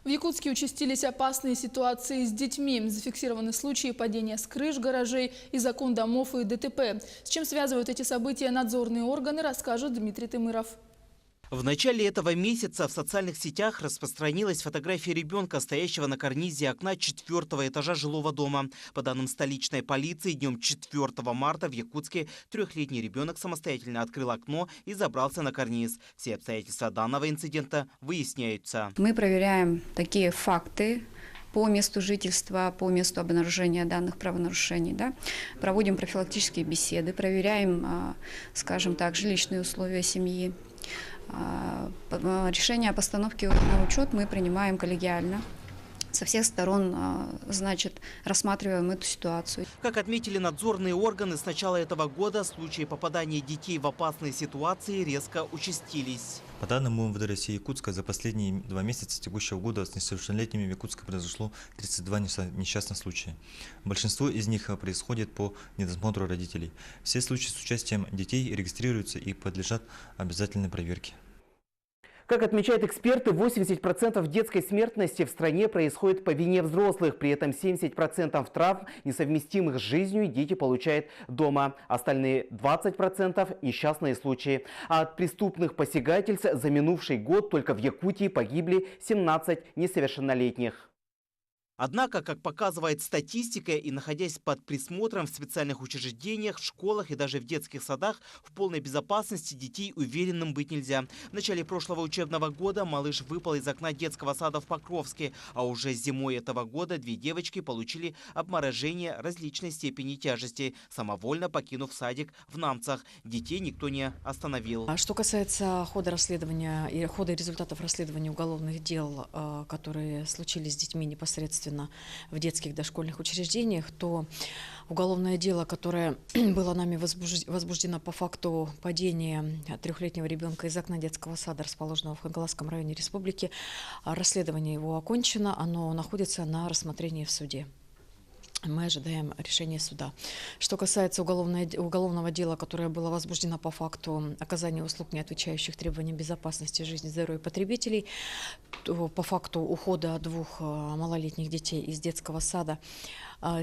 В Якутске участились опасные ситуации с детьми. Зафиксированы случаи падения с крыш гаражей из окон домов и ДТП. С чем связывают эти события надзорные органы, расскажет Дмитрий Тымыров. В начале этого месяца в социальных сетях распространилась фотография ребенка, стоящего на карнизе окна 4-го этажа жилого дома. По данным столичной полиции, днем 4 марта в Якутске 3-летний ребенок самостоятельно открыл окно и забрался на карниз. Все обстоятельства данного инцидента выясняются. Мы проверяем такие факты по месту жительства, по месту обнаружения данных правонарушений. Да? Проводим профилактические беседы, проверяем, скажем так, жилищные условия семьи. Решение о постановке на учет мы принимаем коллегиально. Со всех сторон, значит, рассматриваем эту ситуацию. Как отметили надзорные органы, с начала этого года случаи попадания детей в опасные ситуации резко участились. По данным МВД России Якутска, за последние 2 месяца текущего года с несовершеннолетними в Якутске произошло 32 несчастных случая. Большинство из них происходит по недосмотру родителей. Все случаи с участием детей регистрируются и подлежат обязательной проверке. Как отмечают эксперты, 80% детской смертности в стране происходит по вине взрослых. При этом 70% травм, несовместимых с жизнью, дети получают дома. Остальные 20% – несчастные случаи. А от преступных посягательств за минувший год только в Якутии погибли 17 несовершеннолетних. Однако, как показывает статистика, и находясь под присмотром в специальных учреждениях, в школах и даже в детских садах, в полной безопасности детей уверенным быть нельзя. В начале прошлого учебного года малыш выпал из окна детского сада в Покровске, а уже зимой этого года 2 девочки получили обморожение различной степени тяжести, самовольно покинув садик в Намцах. Детей никто не остановил. Что касается хода расследования и хода результатов расследования уголовных дел, которые случились с детьми непосредственно в детских дошкольных учреждениях, то уголовное дело, которое было нами возбуждено по факту падения 3-летнего ребенка из окна детского сада, расположенного в Хангаласском районе республики, расследование его окончено, оно находится на рассмотрении в суде. Мы ожидаем решения суда. Что касается уголовного дела, которое было возбуждено по факту оказания услуг, не отвечающих требованиям безопасности жизни и здоровья потребителей, то по факту ухода 2 малолетних детей из детского сада,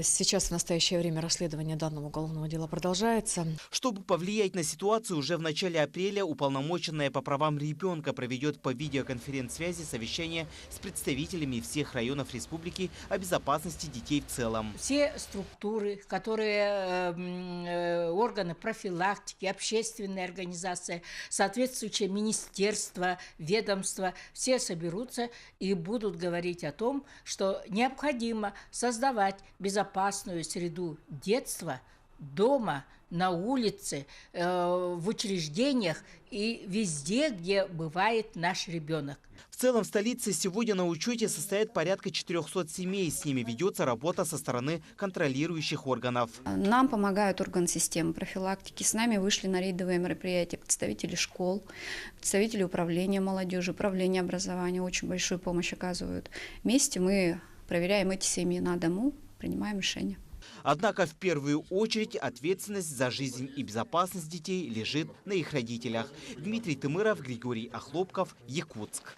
сейчас в настоящее время расследование данного уголовного дела продолжается. Чтобы повлиять на ситуацию, уже в начале апреля уполномоченная по правам ребенка проведет по видеоконференц-связи совещание с представителями всех районов республики о безопасности детей в целом. Все структуры, которые органы профилактики, общественные организации, соответствующие министерства, ведомства, все соберутся и будут говорить о том, что необходимо создавать безопасную среду детства дома, на улице, в учреждениях и везде, где бывает наш ребенок. В целом в столице сегодня на учете состоят порядка 400 семей. С ними ведется работа со стороны контролирующих органов. Нам помогают органы системы профилактики. С нами вышли на рейдовые мероприятия представители школ, представители управления молодежи, управления образования. Очень большую помощь оказывают. Вместе мы проверяем эти семьи на дому, принимаем решения. Однако в первую очередь ответственность за жизнь и безопасность детей лежит на их родителях. Дмитрий Тымыров, Григорий Охлопков, Якутск.